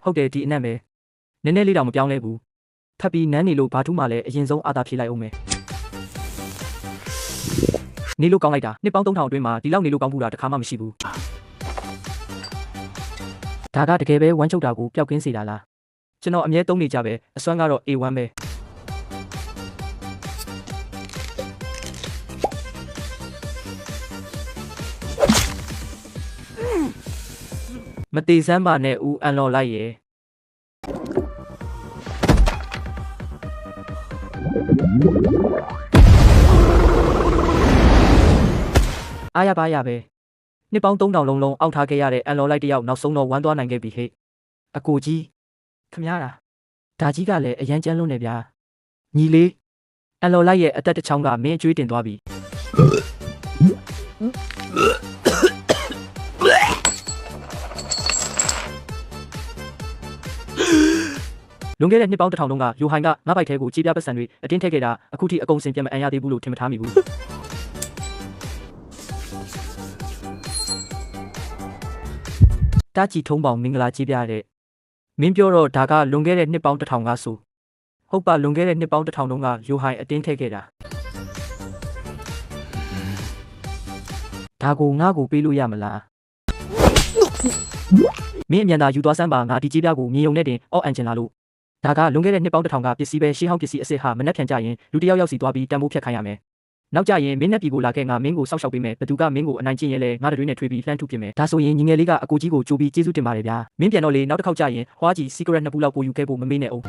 ဟုတ်တယ်ဒီအနက်ပဲနည်းနည်းလေးတောင်မပြောင်းလဲဘူးထပ်ပြီးနန်းနေလို့ဘာထူးမှလည်းအရင်ဆုံးအာသာဖြေလိုက်အောင်မယ်နေလို့ကောင်းလိုက်တာနှစ်ပေါင်း3000အတွင်းမှာဒီလောက်နေလို့ကောင်းဘူးတာတစ်ခါမှမရှိဘူးဒါကတကယ်ပဲဝမ်းချုပ်တာကိုပျောက်ကင်းစေတာလားကျွန်တော်အမြဲသုံးနေကြပဲအစွမ်းကတော့ A1 ပဲမတေစမ်းပါနဲ့ဦးအန်လော်လိုက်ရဲ့အားရပါရပဲနှစ်ပေါင်း3000လုံးလုံးအောက်ထားခဲ့ရတဲ့အန်လော်လိုက်တယောက်နောက်ဆုံးတော့ဝမ်းသွားနိုင်ခဲ့ပြီဟဲ့အကိုကြီးခမရတာဒါကြီးကလည်းအရန်ကျန်းလွန်းနေဗျာညီလေးအန်လော်လိုက်ရဲ့အသက်တစ်ချောင်းကမင်းအကျွေးတင်သွားပြီလွန်ခဲ့တဲ့နှစ်ပေါင်း1000တုန်းကယိုဟိုင်ကငါးပိုက်ထဲကိုကြေးပြပတ်စံတွေအတင်းထည့်ခဲ့တာအခုထိအကုန်စင်ပြန်မအန်ရသေးဘူးလို့ထင်မထားမိဘူးတာကြည်ထုံးပေါင်မင်္ဂလာကြေးပြတဲ့မင်းပြောတော့ဒါကလွန်ခဲ့တဲ့နှစ်ပေါင်း1000ကဆိုဟုတ်ပါလွန်ခဲ့တဲ့နှစ်ပေါင်း1000တုန်းကယိုဟိုင်အတင်းထည့်ခဲ့တာဒါကိုငါ့ကိုပေးလို့ရမလားမင်းအမြန်သာယူသွားစမ်းပါငါဒီကြေးပြကိုမြေုံနဲ့တင်အော့အန်ချင်လာလို့ဒါကလွန်ခဲ့တဲ့နှစ်ပေါင်း1000ကပစ္စည်းပဲရှေးဟောင်းပစ္စည်းအစ်စ်ဟာမနှက်ဖြန်ကြရင်လူတယောက်စီသွားပြီးတန်ဖိုးဖြတ်ခိုင်းရမယ်နောက်ကြရင်မင်းနဲ့ပြည်ကိုလာခဲ့ငါမင်းကိုစောက်ရှောက်ပေးမယ်ဘသူကမင်းကိုအနိုင်ကျင့်ရဲလဲငါတို့နဲ့ထွေးပြီးလှမ်းထုပြစ်မယ်ဒါဆိုရင်ညီငယ်လေးကအကိုကြီးကိုကြိုးပြီးကျေးဇူးတင်ပါတယ်ဗျာမင်းပြန်တော့လေနောက်တစ်ခေါက်ကြရင်ဟွာကြီး secret နှစ်ပူလောက်ကိုယူခဲ့ဖို့မမေ့နဲ့အောင်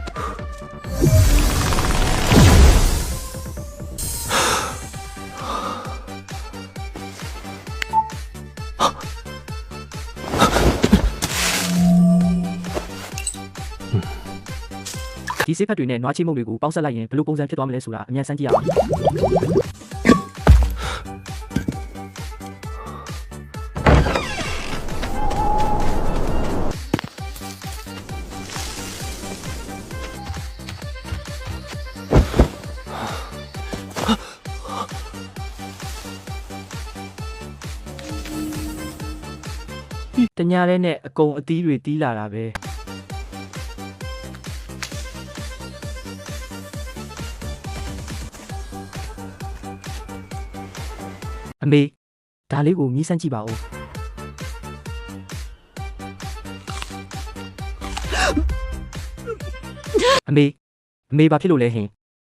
ဒီစိတ်ဖက်တွေနဲ့နွားချိမုတ်တွေကိုပေါင်းဆက်လိုက်ရင်ဘယ်လိုပုံစံဖြစ်သွားမလဲဆိုတာအမြန်ဆန်းကြည့်ရအောင်တညာရဲနဲ့အကုန်အသီးတွေတီးလာတာပဲအမေဒါလေးကိုမြည်စမ်းကြည့်ပါဦးအမေဘာဖြစ်လို့လဲဟင်